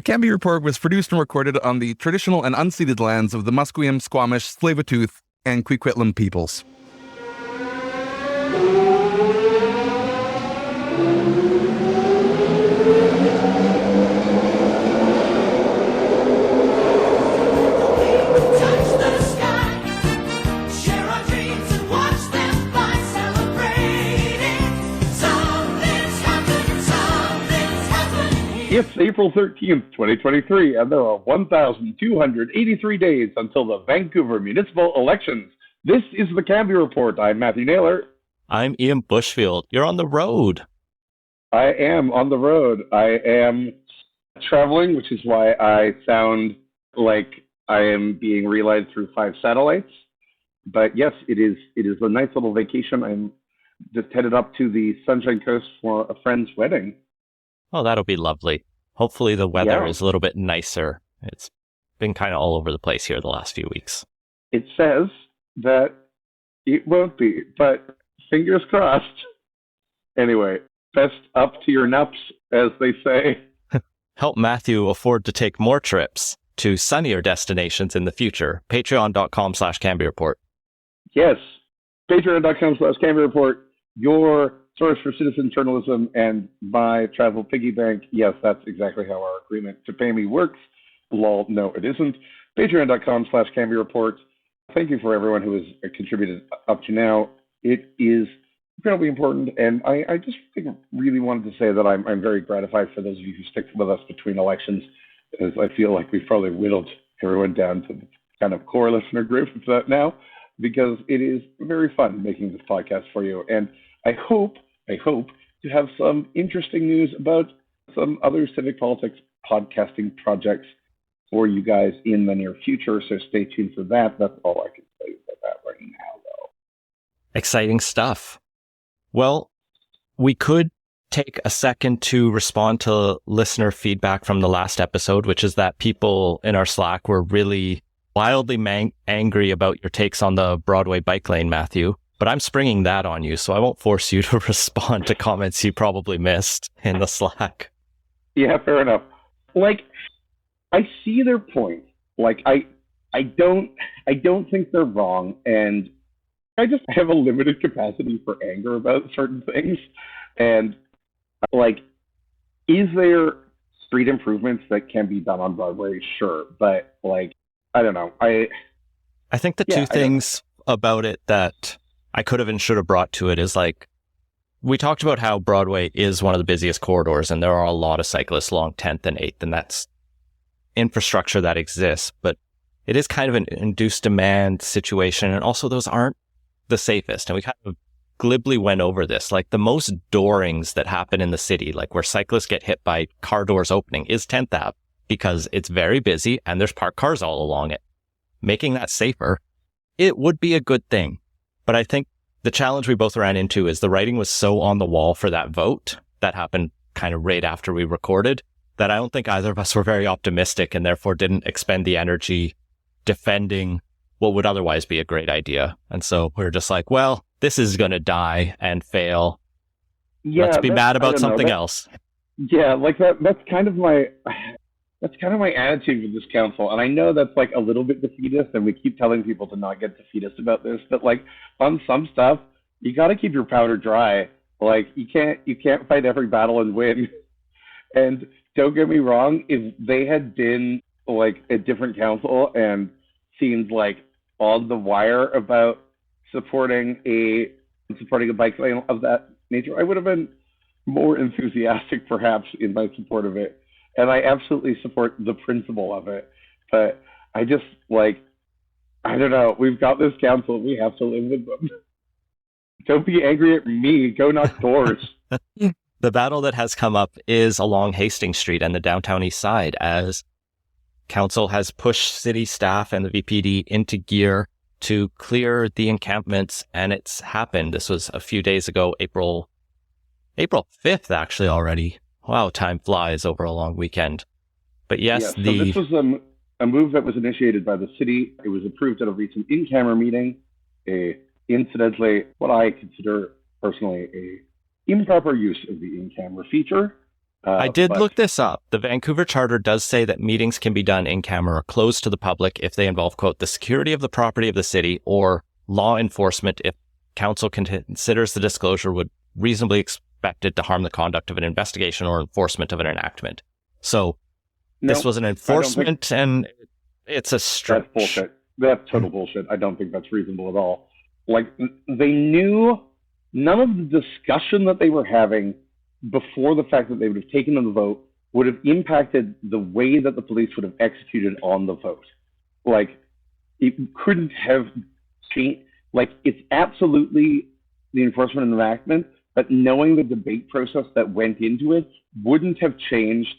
The Canby Report was produced and recorded on the traditional and unceded lands of the Musqueam, Squamish, Tsleil-Waututh, and Coquitlam peoples. It's April 13th, 2023, and there are 1,283 days until the Vancouver municipal elections. This is the Canby Report. I'm Matthew Naylor. I'm Ian Bushfield. You're on the road. I am on the road. I am traveling, which is why I sound like I am being relayed through 5 satellites. But yes, it is a nice little vacation. I'm just headed up to the Sunshine Coast for a friend's wedding. Oh, that'll be lovely. Hopefully the weather is a little bit nicer. It's been kind of all over the place here the last few weeks. It says that it won't be, but fingers crossed. Anyway, best up to your nups, as they say. Help Matthew afford to take more trips to sunnier destinations in the future. Patreon.com/Canby Report. Yes, Patreon.com/Canby Report. Your source for citizen journalism and my travel piggy bank. Yes, that's exactly how our agreement to pay me works. Lol, no, it isn't. Patreon.com/Canby Report. Thank you for everyone who has contributed up to now. It is incredibly important, and I just really wanted to say that I'm very gratified for those of you who stick with us between elections, as I feel like we've probably whittled everyone down to the kind of core listener group now, because it is very fun making this podcast for you. And I hope to have some interesting news about some other civic politics podcasting projects for you guys in the near future. So stay tuned for that. That's all I can say about that right now, though. Exciting stuff. Well, we could take a second to respond to listener feedback from the last episode, which is that people in our Slack were really wildly angry about your takes on the Broadway bike lane, Matthew. But I'm springing that on you, so I won't force you to respond to comments you probably missed in the Slack. Yeah, fair enough. Like, I see their point. Like, I don't think they're wrong, and I just have a limited capacity for anger about certain things. And like, is there street improvements that can be done on Broadway? Sure, but like, I don't know. I think the two things about it that I could have and should have brought to it is, like, we talked about how Broadway is one of the busiest corridors and there are a lot of cyclists along 10th and 8th, and that's infrastructure that exists, but it is kind of an induced demand situation, and also those aren't the safest. And we kind of glibly went over this. Like, the most doorings that happen in the city, like where cyclists get hit by car doors opening, is 10th Ave, because it's very busy and there's parked cars all along it. Making that safer, it would be a good thing. But I think the challenge we both ran into is the writing was so on the wall for that vote that happened kind of right after we recorded that I don't think either of us were very optimistic, and therefore didn't expend the energy defending what would otherwise be a great idea. And so we're just like, well, this is going to die and fail. Yeah, let's be mad about something else. Yeah, like that's kind of my attitude with this council. And I know that's like a little bit defeatist, and we keep telling people to not get defeatist about this, but like on some stuff, you got to keep your powder dry. Like, you can't fight every battle and win. And don't get me wrong, if they had been like a different council and seemed like on the wire about supporting a bike lane of that nature, I would have been more enthusiastic perhaps in my support of it. And I absolutely support the principle of it. But I just, like, I don't know, we've got this council, we have to live with them. Don't be angry at me, go knock doors. The battle that has come up is along Hastings Street and the downtown east side, as council has pushed city staff and the VPD into gear to clear the encampments, and it's happened. This was a few days ago, April 5th, actually, already. Wow, time flies over a long weekend. But yes, so this was a move that was initiated by the city. It was approved at a recent in-camera meeting. Incidentally, what I consider personally a improper use of the in-camera feature. I did but look this up. The Vancouver Charter does say that meetings can be done in camera or closed to the public if they involve, quote, the security of the property of the city or law enforcement if council considers the disclosure would reasonably expect it to harm the conduct of an investigation or enforcement of an enactment. So this was an enforcement and it's a stretch. That's bullshit. That's total bullshit. I don't think that's reasonable at all. Like, they knew none of the discussion that they were having before the fact that they would have taken the vote would have impacted the way that the police would have executed on the vote. Like, it couldn't have changed. Like, it's absolutely the enforcement and enactment, but knowing the debate process that went into it wouldn't have changed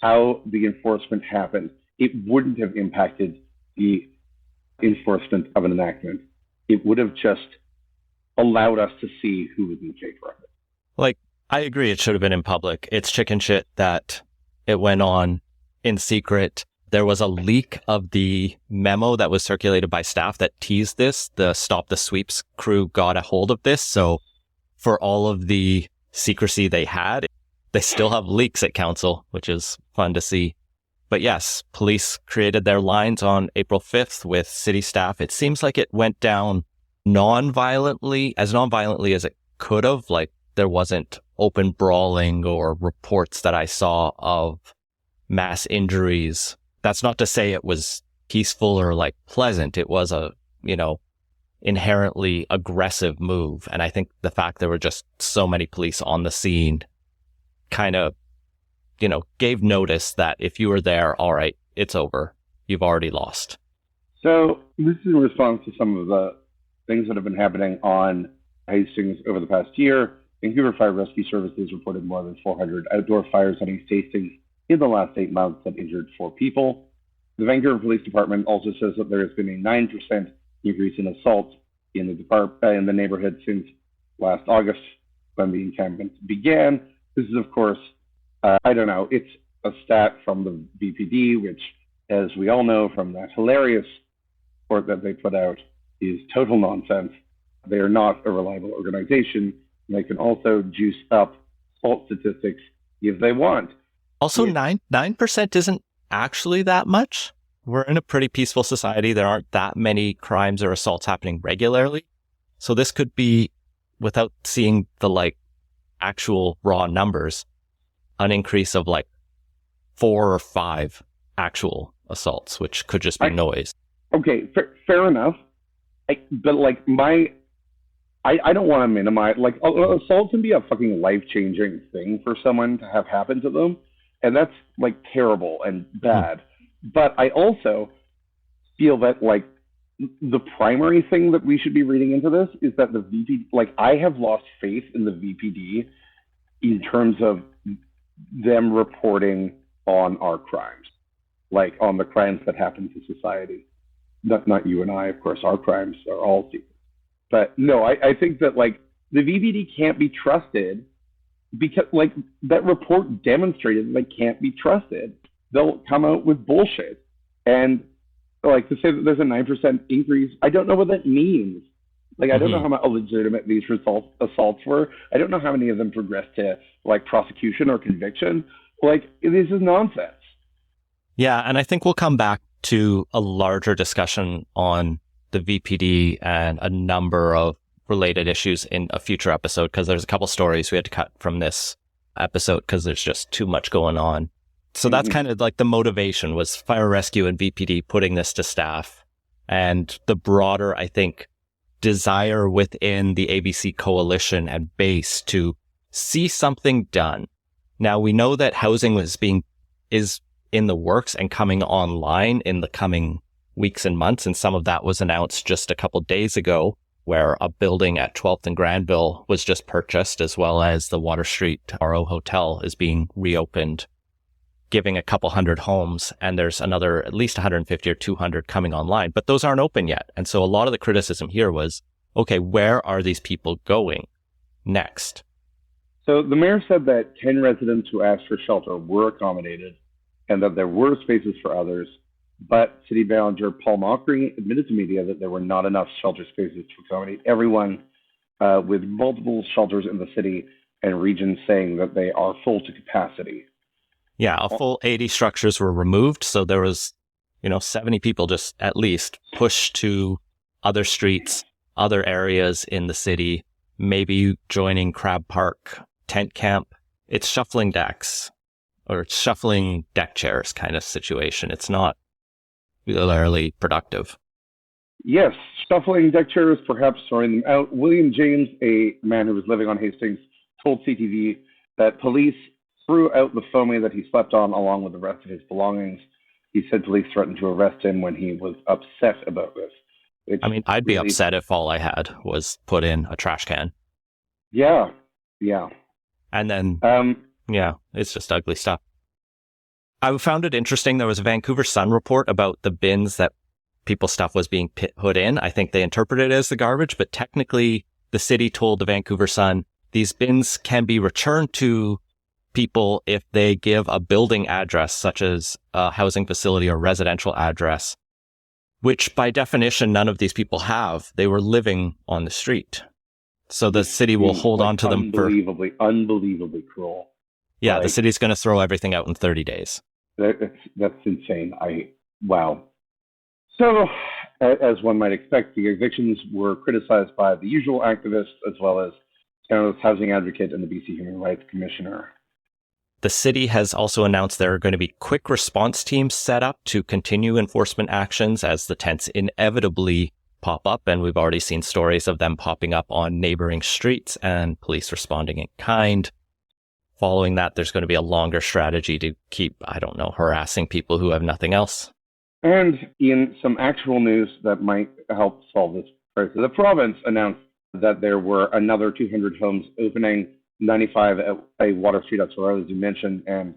how the enforcement happened. It wouldn't have impacted the enforcement of an enactment. It would have just allowed us to see who was in favor of it. Like, I agree it should have been in public. It's chicken shit that it went on in secret. There was a leak of the memo that was circulated by staff that teased this. The Stop the Sweeps crew got a hold of this. So for all of the secrecy they had, they still have leaks at council, which is fun to see. But yes, police created their lines on April 5th with city staff. It seems like it went down non-violently as it could have. Like, there wasn't open brawling or reports that I saw of mass injuries. That's not to say it was peaceful or like pleasant. It was a, inherently aggressive move. And I think the fact there were just so many police on the scene kind of, gave notice that if you were there, all right, it's over. You've already lost. So this is in response to some of the things that have been happening on Hastings over the past year. Vancouver Fire Rescue Services reported more than 400 outdoor fires on East Hastings in the last 8 months that injured 4 people. The Vancouver Police Department also says that there has been a 9% increase in assaults in the neighborhood since last August when the encampment began. This is, of course, I don't know, it's a stat from the VPD, which, as we all know from that hilarious report that they put out, is total nonsense. They are not a reliable organization. They can also juice up false statistics if they want. Also, 9% isn't actually that much. We're in a pretty peaceful society. There aren't that many crimes or assaults happening regularly. So this could be, without seeing the actual raw numbers, an increase of 4 or 5 actual assaults, which could just be noise. Okay, fair enough. I don't want to minimize, assault can be a fucking life-changing thing for someone to have happen to them, and that's terrible and bad. But I also feel that the primary thing that we should be reading into this is that the VPD, I have lost faith in the VPD in terms of them reporting on our crimes, on the crimes that happen to society. Not you and I, of course, our crimes are all secret. But no, I think that the VPD can't be trusted because that report demonstrated they can't be trusted. They'll come out with bullshit. And to say that there's a 9% increase, I don't know what that means. I don't know how legitimate these assaults were. I don't know how many of them progressed to prosecution or conviction. This is nonsense. Yeah, and I think we'll come back to a larger discussion on the VPD and a number of related issues in a future episode, because there's a couple stories we had to cut from this episode because there's just too much going on. So that's kind of the motivation was fire rescue and VPD putting this to staff, and the broader, I think, desire within the ABC coalition and base to see something done. Now we know that housing is in the works and coming online in the coming weeks and months, and some of that was announced just a couple days ago, where a building at 12th and Granville was just purchased, as well as the Water Street RO Hotel is being reopened, giving a couple hundred homes, and there's another at least 150 or 200 coming online, but those aren't open yet. And so a lot of the criticism here was, okay, where are these people going next? So the mayor said that 10 residents who asked for shelter were accommodated and that there were spaces for others, but City Manager Paul Mockery admitted to media that there were not enough shelter spaces to accommodate everyone, with multiple shelters in the city and regions saying that they are full to capacity. Yeah, a full 80 structures were removed. So there was, 70 people just at least pushed to other streets, other areas in the city, maybe joining Crab Park tent camp. It's shuffling decks or it's shuffling deck chairs kind of situation. It's not particularly productive. Yes, shuffling deck chairs, perhaps throwing them out. William James, a man who was living on Hastings, told CTV that police threw out the foamy that he slept on along with the rest of his belongings. He said police threatened to arrest him when he was upset about this. I'd be upset if all I had was put in a trash can. Yeah. And then, it's just ugly stuff. I found it interesting. There was a Vancouver Sun report about the bins that people's stuff was being put in. I think they interpreted it as the garbage, but technically the city told the Vancouver Sun these bins can be returned to people if they give a building address, such as a housing facility or residential address, which by definition, none of these people have. They were living on the street. So the city will hold on to them for... Unbelievably cruel. Yeah, the city's going to throw everything out in 30 days. That's insane. Wow. So, as one might expect, the evictions were criticized by the usual activists as well as Canada's housing advocate and the BC Human Rights Commissioner. The city has also announced there are going to be quick response teams set up to continue enforcement actions as the tents inevitably pop up. And we've already seen stories of them popping up on neighboring streets and police responding in kind. Following that, there's going to be a longer strategy to keep, harassing people who have nothing else. And in some actual news that might help solve this crisis, the province announced that there were another 200 homes opening, 95 at Water Street, as you mentioned, and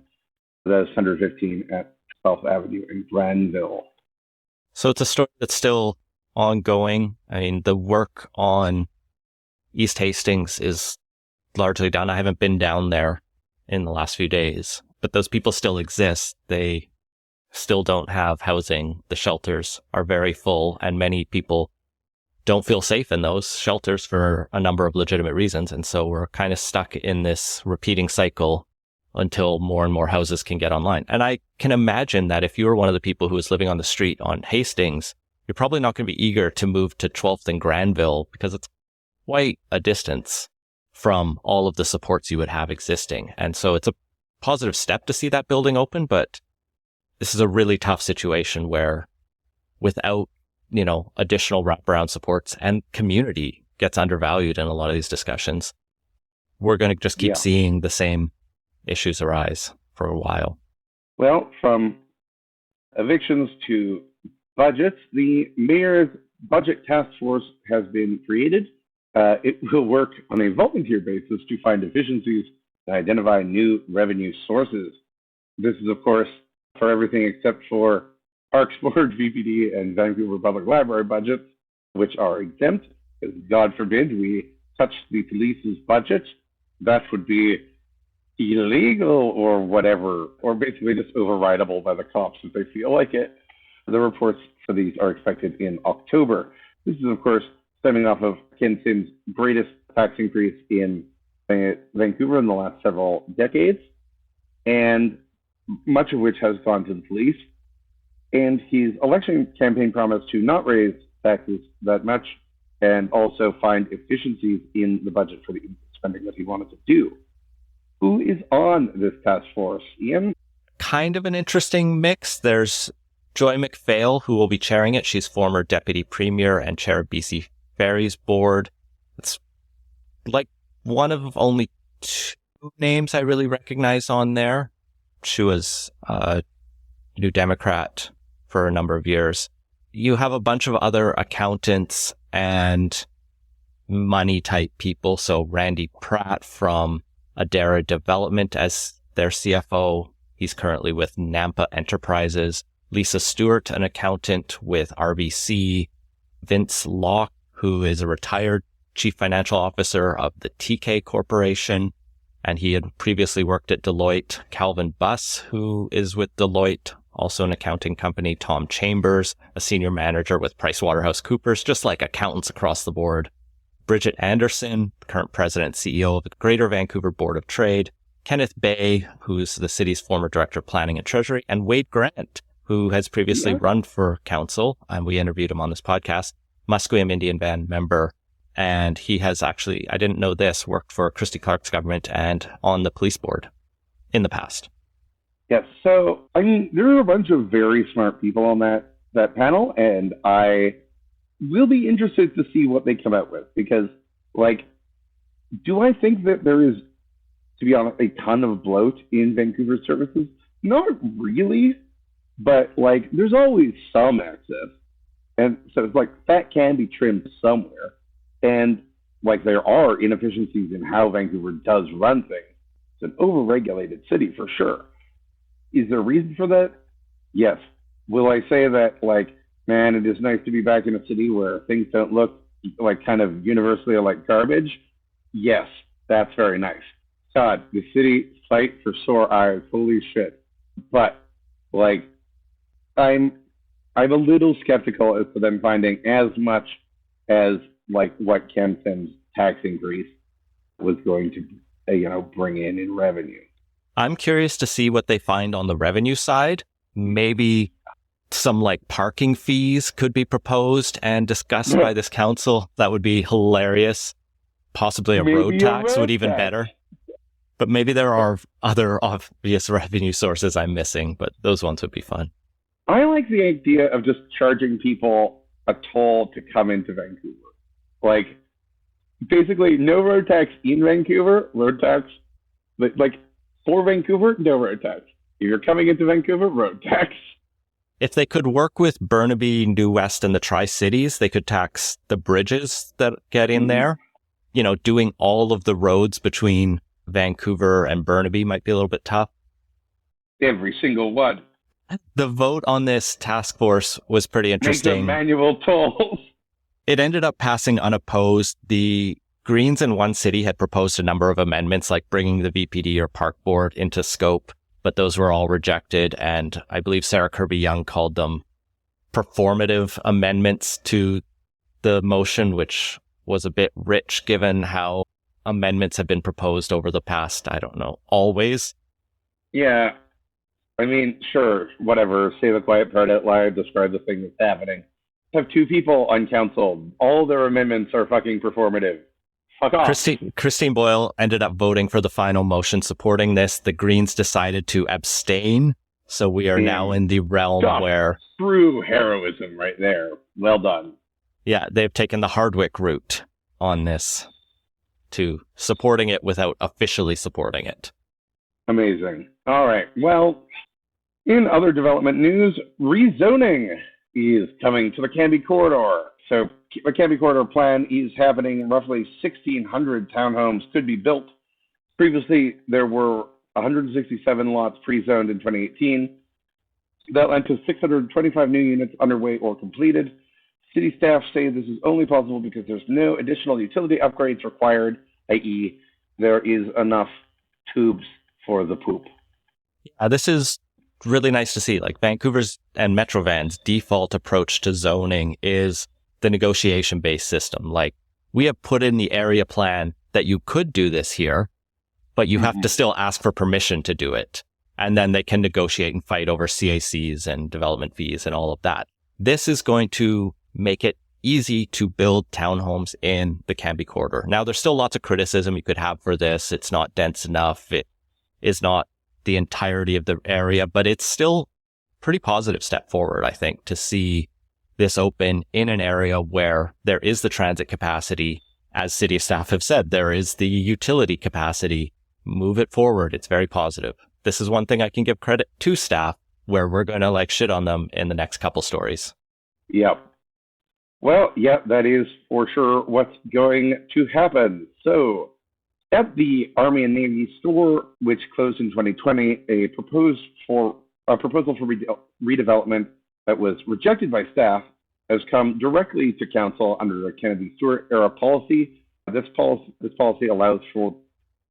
the 115 at 12th Avenue in Granville. So it's a story that's still ongoing. The work on East Hastings is largely done. I haven't been down there in the last few days, but those people still exist. They still don't have housing. The shelters are very full, and many people don't feel safe in those shelters for a number of legitimate reasons. And so we're kind of stuck in this repeating cycle until more and more houses can get online. And I can imagine that if you were one of the people who was living on the street on Hastings, you're probably not going to be eager to move to 12th and Granville because it's quite a distance from all of the supports you would have existing. And so it's a positive step to see that building open, but this is a really tough situation where without additional wraparound supports and community gets undervalued in a lot of these discussions, we're going to just keep seeing the same issues arise for a while. Well, from evictions to budgets, the mayor's budget task force has been created. It will work on a volunteer basis to find efficiencies and identify new revenue sources. This is, of course, for everything except for Parks Board, VPD, and Vancouver Public Library budgets, which are exempt, because God forbid we touch the police's budget. That would be illegal or whatever, or basically just overridable by the cops if they feel like it. The reports for these are expected in October. This is, of course, stemming off of Ken Sim's greatest tax increase in Vancouver in the last several decades, and much of which has gone to the police. And his election campaign promised to not raise taxes that much and also find efficiencies in the budget for the spending that he wanted to do. Who is on this task force, Ian? Kind of an interesting mix. There's Joy McPhail, who will be chairing it. She's former deputy premier and chair of BC Ferries Board. It's like one of only two names I really recognize on there. She was a New Democrat for a number of years. You have a bunch of other accountants and money type people. So Randy Pratt from Adara Development as their CFO. He's currently with Nampa Enterprises. Lisa Stewart, an accountant with RBC. Vince Locke, who is a retired chief financial officer of the TK Corporation, and he had previously worked at Deloitte. Calvin Buss, who is with Deloitte, also an accounting company. Tom Chambers, a senior manager with PricewaterhouseCoopers, just like accountants across the board. Bridget Anderson, current president and CEO of the Greater Vancouver Board of Trade, Kenneth Bay, who's the city's former director of planning and treasury, and Wade Grant, who has previously run for council, and we interviewed him on this podcast, Musqueam Indian Band member. And he has actually, I didn't know this, worked for Christy Clark's government and on the police board in the past. Yes. So, I mean, there are a bunch of very smart people on that panel, and I will be interested to see what they come out with, because, like, do I think that there is, to be honest, a ton of bloat in Vancouver services? Not really, but, like, there's always some excess. And so it's like that can be trimmed somewhere. And, like, there are inefficiencies in how Vancouver does run things. It's an overregulated city for sure. Is there a reason for that? Yes. Will I say that, like, man, it is nice to be back in a city where things don't look like kind of universally like garbage? Yes, that's very nice. God, the city, sight for sore eyes, holy shit. But, like, I'm a little skeptical as to them finding as much as, like, what Kempton's tax increase was going to, bring in revenue. I'm curious to see what they find on the revenue side. Maybe some, like, parking fees could be proposed and discussed by this council. That would be hilarious. Possibly a road tax would even better. But maybe there are other obvious revenue sources I'm missing, but those ones would be fun. I like the idea of just charging people a toll to come into Vancouver. Like, basically, no road tax in Vancouver, road tax, like, for Vancouver, no road tax. If you're coming into Vancouver, road tax. If they could work with Burnaby, New West, and the Tri-Cities, they could tax the bridges that get in there. Doing all of the roads between Vancouver and Burnaby might be a little bit tough. Every single one. The vote on this task force was pretty interesting. Make them manual tolls. It ended up passing unopposed. The Greens in one city had proposed a number of amendments, like bringing the VPD or park board into scope, but those were all rejected. And I believe Sarah Kirby-Young called them performative amendments to the motion, which was a bit rich given how amendments have been proposed over the past, always. Yeah. I mean, sure, whatever. Say the quiet part out loud, describe the thing that's happening. Have two people on council. All their amendments are fucking performative. Fuck off. Christine Boyle ended up voting for the final motion supporting this. The Greens decided to abstain. So we are now in the realm where... True heroism right there. Well done. Yeah, they've taken the Hardwick route on this to supporting it without officially supporting it. Amazing. All right. Well, in other development news, rezoning is coming to the Canby Corridor. So the Canby Corridor plan is happening. Roughly 1,600 townhomes could be built. Previously, there were 167 lots pre-zoned in 2018. That led to 625 new units underway or completed. City staff say this is only possible because there's no additional utility upgrades required, i.e. there is enough tubes for the poop. This is really nice to see. Like, Vancouver's and Metrovan's default approach to zoning is the negotiation-based system. Like, we have put in the area plan that you could do this here, but you have to still ask for permission to do it. And then they can negotiate and fight over CACs and development fees and all of that. This is going to make it easy to build townhomes in the Canby Corridor. Now, there's still lots of criticism you could have for this. It's not dense enough. It is not the entirety of the area, but it's still a pretty positive step forward, I think, to see this open in an area where there is the transit capacity. As city staff have said, there is the utility capacity. Move it forward. It's very positive. This is one thing I can give credit to staff, where we're going to shit on them in the next couple stories. Yep. Well, yeah, that is for sure what's going to happen. So, at the Army and Navy store, which closed in 2020, a proposal for redevelopment that was rejected by staff has come directly to council under the Kennedy Stewart era policy. This policy allows for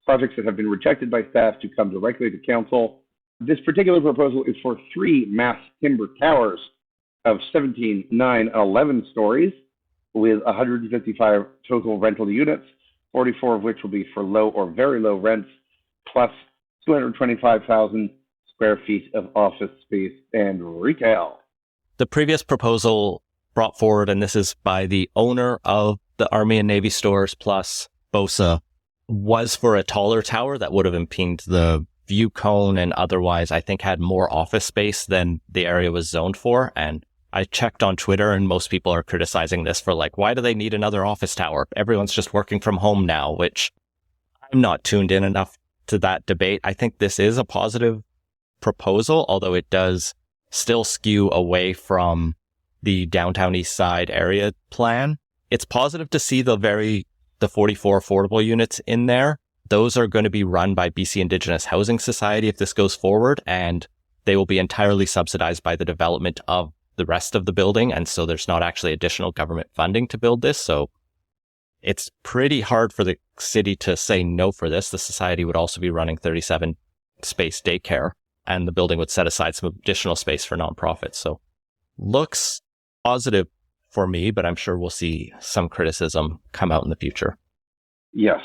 projects that have been rejected by staff to come directly to council. This particular proposal is for 3 mass timber towers of 17, 9, and 11 stories. with 155 total rental units, 44 of which will be for low or very low rents, plus 225,000 square feet of office space and retail. The previous proposal brought forward, and this is by the owner of the Army and Navy stores plus BOSA, was for a taller tower that would have impeded the view cone and otherwise I think had more office space than the area was zoned for. And I checked on Twitter and most people are criticizing this for like, why do they need another office tower? Everyone's just working from home now, which I'm not tuned in enough to that debate. I think this is a positive proposal, although it does still skew away from the downtown east side area plan. It's positive to see the 44 affordable units in there. Those are going to be run by BC Indigenous Housing Society if this goes forward, and they will be entirely subsidized by the development of the rest of the building. And so there's not actually additional government funding to build this. So it's pretty hard for the city to say no for this. The society would also be running 37 space daycare, and the building would set aside some additional space for nonprofits. So looks positive for me, but I'm sure we'll see some criticism come out in the future. Yes.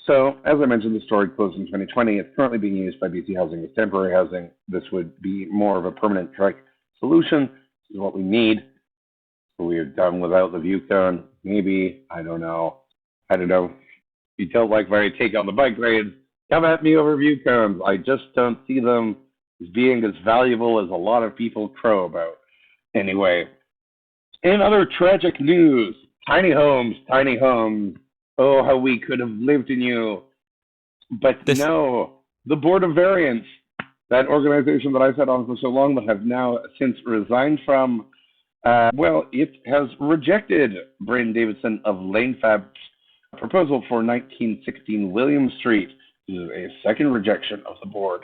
So, as I mentioned, the store closed in 2020. It's currently being used by BC Housing as temporary housing. This would be more of a permanent trike solution. This is what we need. We're done without the view cone. Maybe. I don't know. If you don't like my take on the bike rides, come at me over view cones. I just don't see them as being as valuable as a lot of people crow about. Anyway, in other tragic news, tiny homes. Oh, how we could have lived in you. But no, the Board of Variants, that organization that I sat on for so long but have now since resigned from, it has rejected Braden Davidson of Lanefab's proposal for 1916 William Street. This is a second rejection of the board.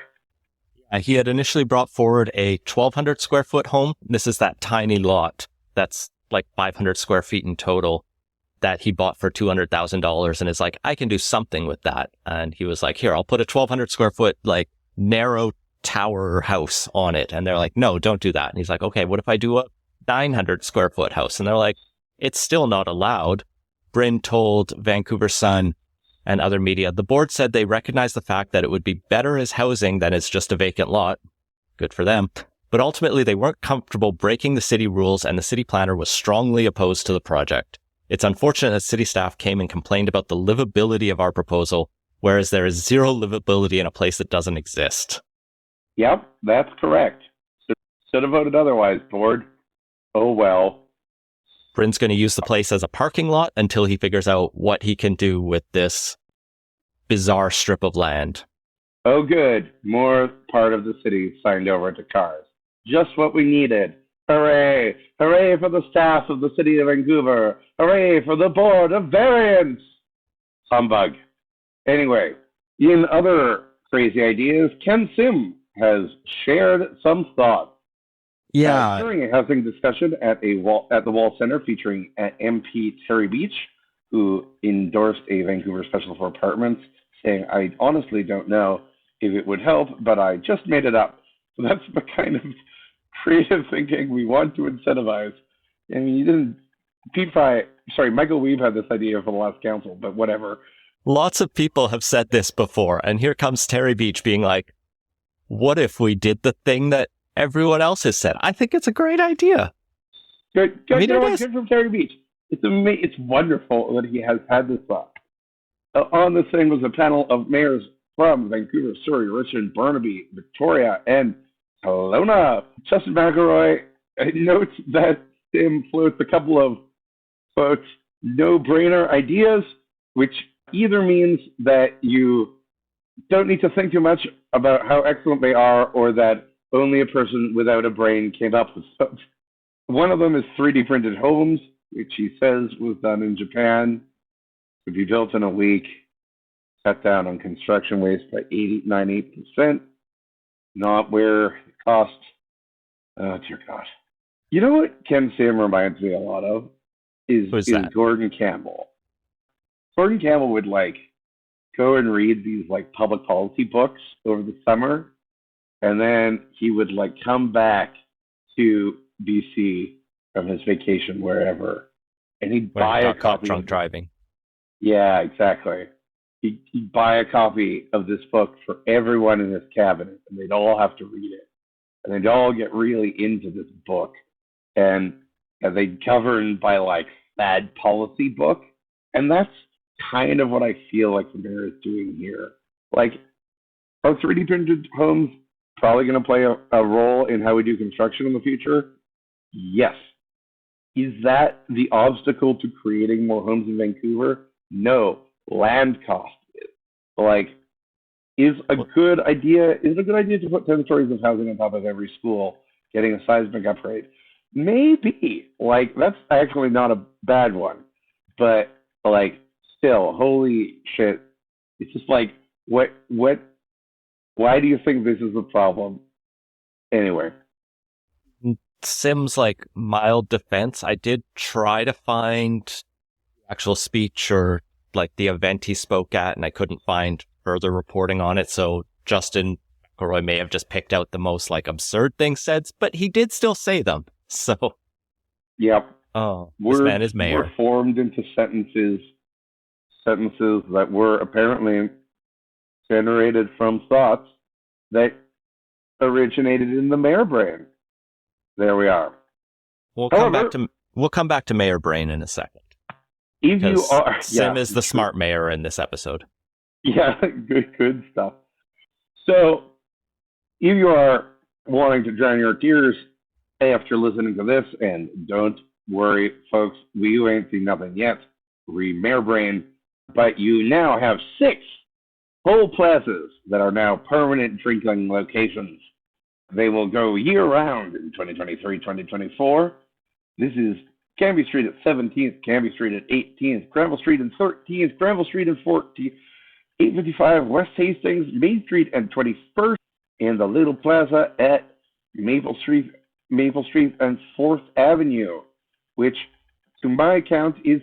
He had initially brought forward a 1,200 square foot home. This is that tiny lot that's like 500 square feet in total that he bought for $200,000 and is like, I can do something with that. And he was like, here, I'll put a 1,200 square foot, like narrow tower house on it. And they're like, no, don't do that. And he's like, okay, what if I do a 900 square foot house? And they're like, it's still not allowed. Bryn told Vancouver Sun and other media, the board said they recognize the fact that it would be better as housing than as just a vacant lot. Good for them. But ultimately, they weren't comfortable breaking the city rules, and the city planner was strongly opposed to the project. It's unfortunate that city staff came and complained about the livability of our proposal, whereas there is zero livability in a place that doesn't exist. Yep, that's correct. Should have voted otherwise, board. Oh well. Bryn's going to use the place as a parking lot until he figures out what he can do with this bizarre strip of land. Oh good, more part of the city signed over to cars. Just what we needed. Hooray! Hooray for the staff of the city of Vancouver! Hooray for the Board of Variants! Humbug. Anyway, in other crazy ideas, Ken Sim has shared some thoughts. During a housing discussion at the Wall Centre featuring MP Terry Beach, who endorsed a Vancouver special for apartments, saying, I honestly don't know if it would help, but I just made it up. So that's the kind of creative thinking we want to incentivize. I mean, Michael Weave had this idea for the last council, but whatever. Lots of people have said this before, and here comes Terry Beach being like, what if we did the thing that everyone else has said? I think it's a great idea. Good from Terry Beach. It's wonderful that he has had this thought. On this thing was a panel of mayors from Vancouver, Surrey, Richmond, Burnaby, Victoria, and Kelowna. Justin McElroy notes that Tim floats a couple of, quote, no-brainer ideas, which either means that you don't need to think too much about how excellent they are, or that only a person without a brain came up with them. One of them is 3D printed homes, which he says was done in Japan, could be built in a week, cut down on construction waste by 98%, not where it costs. Oh, dear God. You know what Ken Sam reminds me a lot of? Is Gordon Campbell. Gordon Campbell would, go and read these, public policy books over the summer, and then he would, come back to BC from his vacation wherever, and he'd When buy he a got caught copy. drunk driving. Yeah, exactly. He'd buy a copy of this book for everyone in his cabinet, and they'd all have to read it. And they'd all get really into this book. And they'd govern by, like, bad policy book. And that's kind of what I feel like the mayor is doing here. Like, are 3D printed homes probably going to play a role in how we do construction in the future? Yes. Is that the obstacle to creating more homes in Vancouver? No. Land cost is. Like, is it a good idea to put 10 stories of housing on top of every school, getting a seismic upgrade? Maybe. Like, that's actually not a bad one. But, like, still, holy shit. It's just like, why do you think this is a problem? Anyway. Sim's, like, mild defense. I did try to find actual speech or, like, the event he spoke at, and I couldn't find further reporting on it. So Justin McElroy may have just picked out the most, like, absurd things said, but he did still say them. So, yep. Oh, this man is mayor. We're formed into sentences that were apparently generated from thoughts that originated in the mayor brain. There we are. We'll come back to Mayor Brain in a second. If you are, Sim is the smart mayor in this episode. Yeah, good stuff. So, if you are wanting to drown your tears after listening to this, and don't worry, folks, we ain't seen nothing yet. Read Mayor Brain, but you now have 6 whole plazas that are now permanent drinking locations. They will go year-round in 2023-2024. This is Cambie Street at 17th, Cambie Street at 18th, Granville Street and 13th, Granville Street and 14th, 855 West Hastings, Main Street and 21st, and the Little Plaza at Maple Street and 4th Avenue, which, to my count, is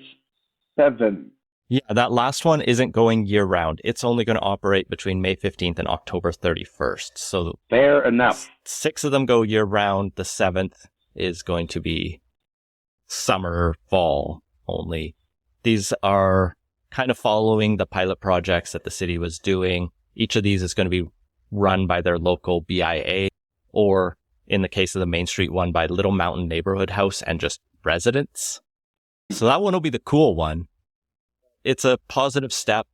7. Yeah, that last one isn't going year-round. It's only going to operate between May 15th and October 31st. So fair enough. 6 of them go year-round. The 7th is going to be summer, fall only. These are kind of following the pilot projects that the city was doing. Each of these is going to be run by their local BIA, or in the case of the Main Street one, by Little Mountain Neighborhood House and just residents. So that one will be the cool one. It's a positive step.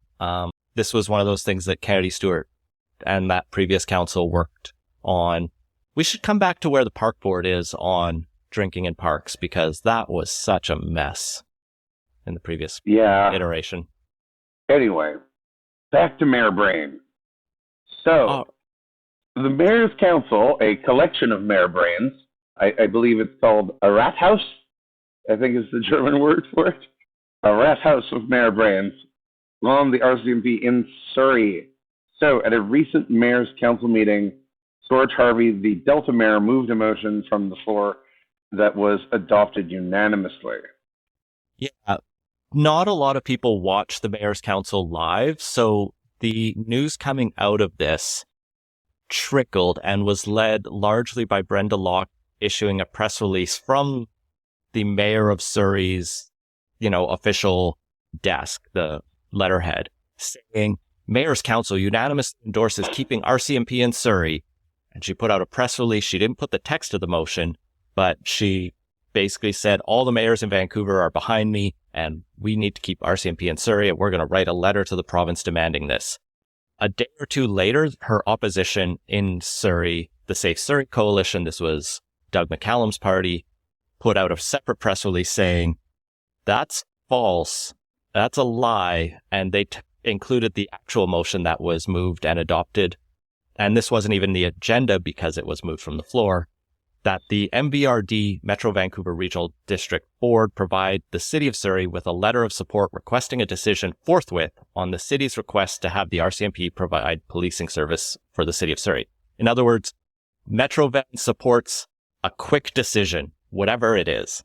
This was one of those things that Kennedy Stewart and that previous council worked on. We should come back to where the park board is on drinking in parks, because that was such a mess in the previous iteration. Anyway, back to Mayor Brain. So, the Mayor's Council, a collection of mayor brains, I believe it's called a rathaus, I think is the German word for it. A rathaus of mayor brains on the RCMP in Surrey. So, at a recent Mayor's Council meeting, George Harvey, the Delta Mayor, moved a motion from the floor that was adopted unanimously. Yeah, not a lot of people watch the Mayor's Council live, so the news coming out of this trickled and was led largely by Brenda Locke issuing a press release from the Mayor of Surrey's, official desk, the letterhead, saying, Mayor's Council unanimously endorses keeping RCMP in Surrey. And she put out a press release. She didn't put the text of the motion, but she basically said, all the mayors in Vancouver are behind me, and we need to keep RCMP in Surrey, and we're going to write a letter to the province demanding this. A day or two later, her opposition in Surrey, the Safe Surrey Coalition, this was Doug McCallum's party, put out a separate press release saying, that's false, that's a lie, and they included the actual motion that was moved and adopted, and this wasn't even the agenda because it was moved from the floor, that the MVRD, Metro Vancouver Regional District Board, provide the City of Surrey with a letter of support requesting a decision forthwith on the city's request to have the RCMP provide policing service for the City of Surrey. In other words, Metro Van supports a quick decision, whatever it is.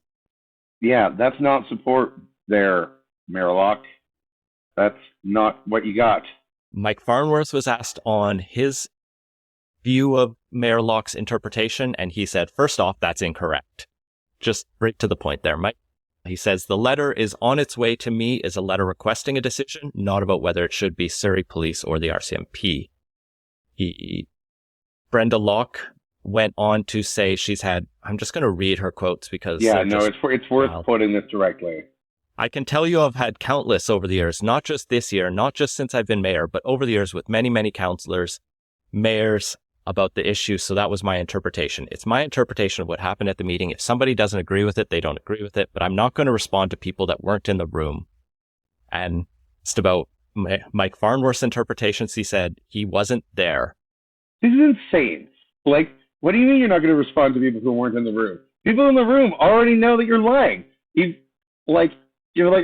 Yeah, that's not support there, Mayor Locke. That's not what you got. Mike Farnworth was asked on his view of Mayor Locke's interpretation, and he said, first off, that's incorrect. Just right to the point there, Mike. He says, the letter is on its way to me is a letter requesting a decision, not about whether it should be Surrey Police or the RCMP. Brenda Locke went on to say she's had, I'm just going to read her quotes because it's worth quoting this directly. I can tell you I've had countless over the years, not just this year, not just since I've been mayor, but over the years with many, many councillors, mayors about the issue. So that was my interpretation. It's my interpretation of what happened at the meeting. If somebody doesn't agree with it, they don't agree with it, but I'm not going to respond to people that weren't in the room. And it's about Mike Farnworth's interpretations. He said he wasn't there. This is insane. Like, what do you mean you're not going to respond to people who weren't in the room? People in the room already know that you're lying. You're like,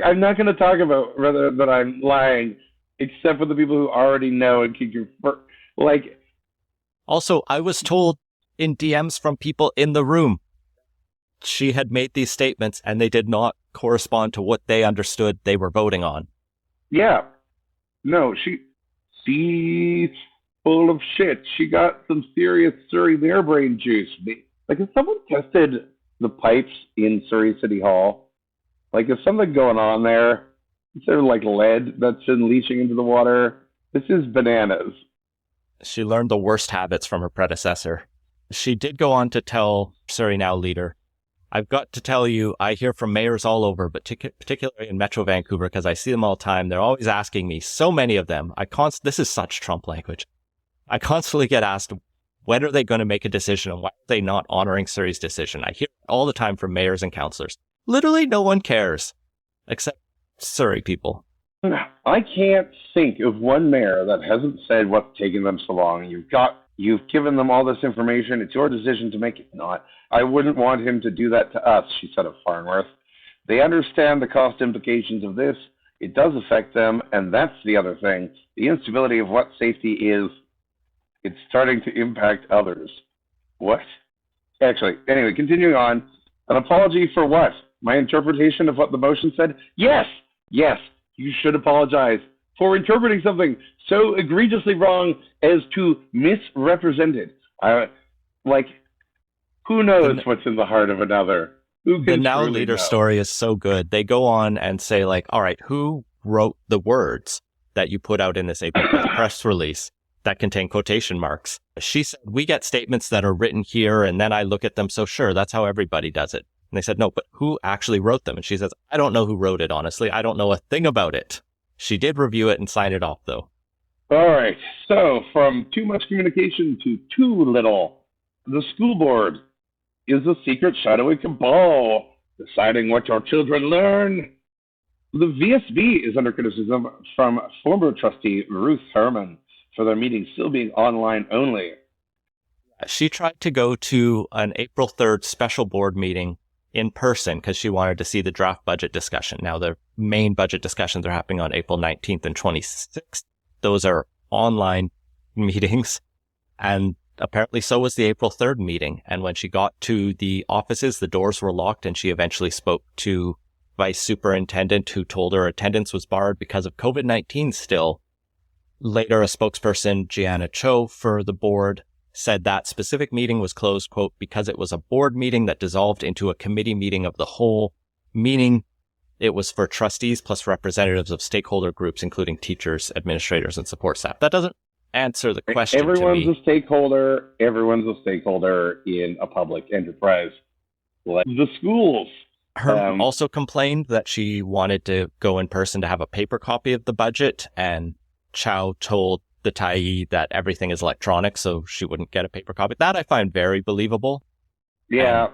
I'm not going to talk about whether that I'm lying, except for the people who already know and keep your like. Also, I was told in DMs from people in the room, she had made these statements and they did not correspond to what they understood they were voting on. Yeah. No, she's full of shit. She got some serious Surrey mayor brain juice. Like, has someone tested the pipes in Surrey City Hall? Like, is something going on there? Is there, like, lead that's been leaching into the water? This is bananas. She learned the worst habits from her predecessor. She did go on to tell Surrey Now leader, I've got to tell you, I hear from mayors all over, but particularly in Metro Vancouver, because I see them all the time. They're always asking me, so many of them. This is such Trump language. I constantly get asked, when are they going to make a decision and why are they not honoring Surrey's decision? I hear it all the time from mayors and councillors. Literally no one cares, except Surrey people. I can't think of one mayor that hasn't said what's taking them so long. You've given them all this information. It's your decision to make it not. I wouldn't want him to do that to us, she said of Farnworth. They understand the cost implications of this. It does affect them, and that's the other thing. The instability of what safety is, it's starting to impact others. What? Actually, anyway, continuing on. An apology for what? My interpretation of what the motion said? Yes, you should apologize for interpreting something so egregiously wrong as to misrepresent it. Who knows what's in the heart of another? The Now leader story is so good. They go on and say, like, all right, who wrote the words that you put out in this April press release that contain quotation marks? She said, we get statements that are written here, and then I look at them, so sure, that's how everybody does it. And they said, no, but who actually wrote them? And she says, I don't know who wrote it, honestly. I don't know a thing about it. She did review it and sign it off, though. All right. So from too much communication to too little, the school board is a secret shadowy cabal deciding what your children learn. The VSB is under criticism from former trustee Ruth Herman for their meetings still being online only. She tried to go to an April 3rd special board meeting in person because she wanted to see the draft budget discussion. Now, the main budget discussions are happening on April 19th and 26th. Those are online meetings. And apparently so was the April 3rd meeting. And when she got to the offices, the doors were locked and she eventually spoke to vice superintendent who told her attendance was barred because of COVID-19 still. Later, a spokesperson, Gianna Cho, for the board said that specific meeting was closed, quote, because it was a board meeting that dissolved into a committee meeting of the whole, meaning it was for trustees plus representatives of stakeholder groups, including teachers, administrators, and support staff. That doesn't answer the question to me. Everyone's a stakeholder in a public enterprise. Like the schools. Herman also complained that she wanted to go in person to have a paper copy of the budget, and Chow told the Tyee that everything is electronic, so she wouldn't get a paper copy. That I find very believable. Yeah.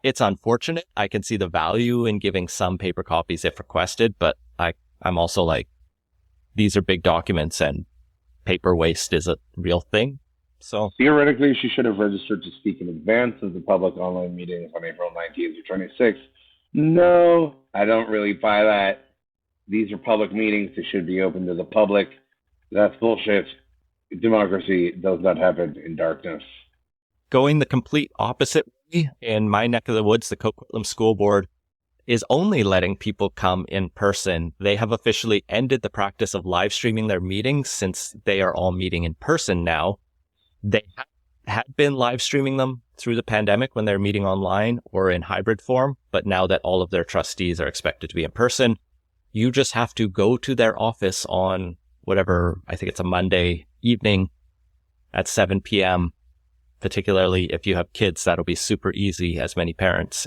It's unfortunate. I can see the value in giving some paper copies if requested, but I'm also like, these are big documents and paper waste is a real thing. So theoretically, she should have registered to speak in advance of the public online meetings on April 19th or 26th. No, I don't really buy that. These are public meetings. They should be open to the public. That's bullshit. Democracy does not happen in darkness. Going the complete opposite way, in my neck of the woods, the Coquitlam School Board is only letting people come in person. They have officially ended the practice of live streaming their meetings since they are all meeting in person now. They have had been live streaming them through the pandemic when they're meeting online or in hybrid form. But now that all of their trustees are expected to be in person, you just have to go to their office on whatever, I think it's a Monday evening at 7 p.m. Particularly if you have kids, that'll be super easy, as many parents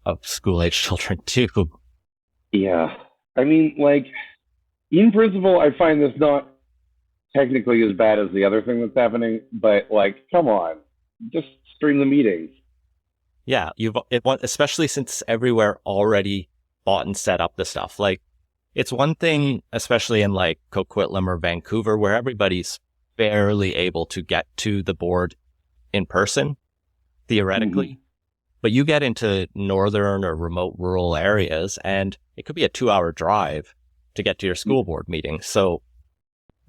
of school-age children do. Yeah. I mean, like, in principle, I find this not technically as bad as the other thing that's happening, but, like, come on. Just stream the meetings. Yeah, especially since everywhere already bought and set up the stuff. Like, it's one thing, especially in, like, Coquitlam or Vancouver, where everybody's barely able to get to the board in person, theoretically. Mm-hmm. But you get into northern or remote rural areas, and it could be a 2-hour drive to get to your school board meeting. So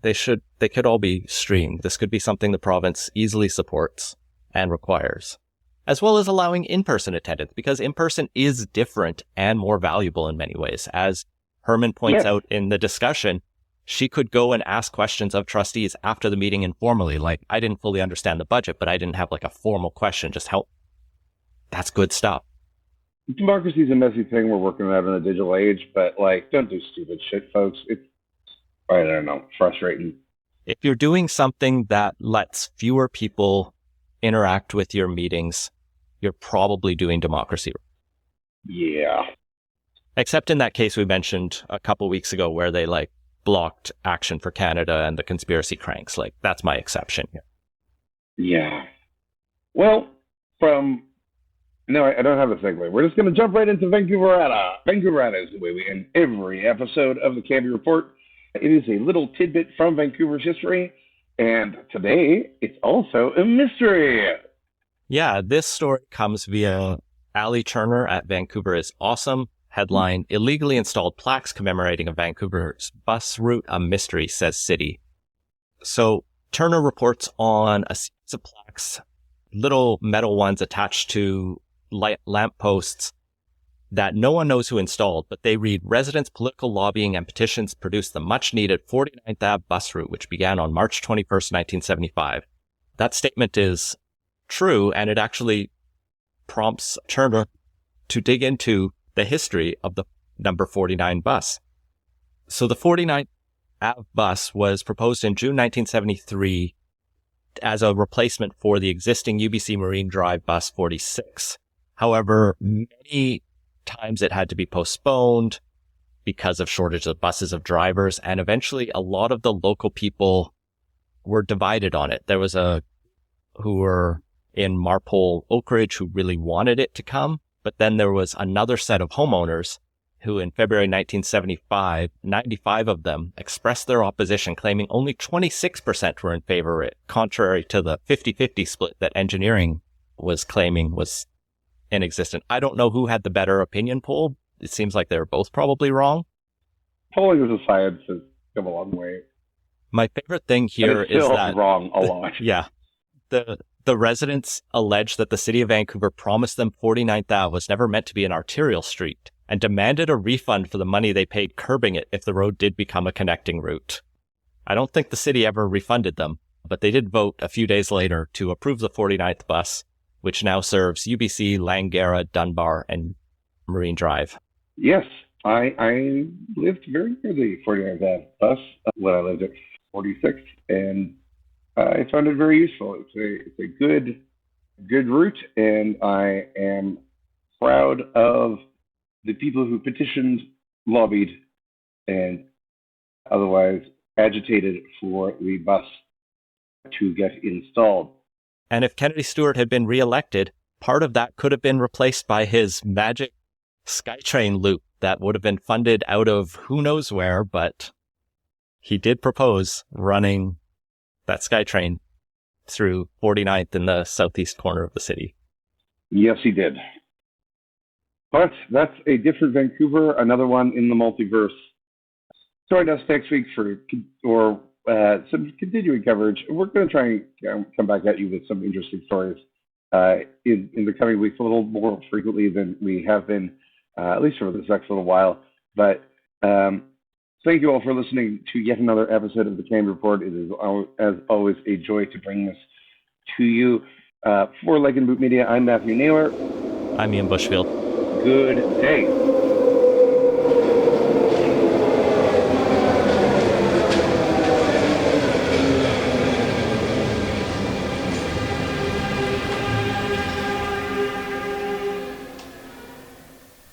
they could all be streamed. This could be something the province easily supports and requires, as well as allowing in-person attendance, because in-person is different and more valuable in many ways. As Herman points out in the discussion, she could go and ask questions of trustees after the meeting informally. Like, I didn't fully understand the budget, but I didn't have like a formal question. Just help. That's good stuff. Democracy is a messy thing we're working on in a digital age, but like, don't do stupid shit, folks. It's, I don't know, frustrating. If you're doing something that lets fewer people interact with your meetings, you're probably doing democracy. Yeah. Except in that case we mentioned a couple weeks ago where they like blocked Action for Canada and the conspiracy cranks. Like, that's my exception here. Yeah. Well, no, I don't have a segue. We're just going to jump right into Vancouverata. Vancouverata is the way we end every episode of the Canby Report. It is a little tidbit from Vancouver's history, and today it's also a mystery. Yeah, this story comes via Ali Turner at Vancouver is Awesome. Headline, illegally installed plaques commemorating a Vancouver's bus route, a mystery, says city. So Turner reports on a series of plaques, little metal ones attached to lamp posts that no one knows who installed, but they read, residents' political lobbying and petitions produced the much-needed 49th Ave bus route, which began on March 21st, 1975. That statement is true, and it actually prompts Turner to dig into the history of the number 49 bus. So the 49th Ave bus was proposed in June 1973 as a replacement for the existing UBC Marine Drive bus 46. However, many times it had to be postponed because of shortage of buses of drivers, and eventually a lot of the local people were divided on it. There was who were in Marpole Oakridge who really wanted it to come, but then there was another set of homeowners who in February 1975, 95 of them expressed their opposition, claiming only 26% were in favor of it, contrary to the 50-50 split that engineering was claiming was inexistent. I don't know who had the better opinion poll. It seems like they were both probably wrong. Polling as a science has come a long way. My favorite thing here is that wrong a lot. Yeah. The residents allege that the city of Vancouver promised them 49th Ave was never meant to be an arterial street and demanded a refund for the money they paid curbing it if the road did become a connecting route. I don't think the city ever refunded them, but they did vote a few days later to approve the 49th bus, which now serves UBC, Langara, Dunbar, and Marine Drive. Yes, I lived very near the 49th Ave bus when I lived at 46th, and I found it very useful. It's a good route, and I am proud of the people who petitioned, lobbied, and otherwise agitated for the bus to get installed. And if Kennedy Stewart had been reelected, part of that could have been replaced by his magic SkyTrain loop that would have been funded out of who knows where, but he did propose running that SkyTrain through 49th in the southeast corner of the city. Yes, he did. But that's a different Vancouver, another one in the multiverse. Join us next week for some continuing coverage. We're going to try and come back at you with some interesting stories in the coming weeks, a little more frequently than we have been, at least for this next little while. But thank you all for listening to yet another episode of the Canby Report. It is, as always, a joy to bring this to you. For Leg and Boot Media, I'm Matthew Naylor. I'm Ian Bushfield. Good day.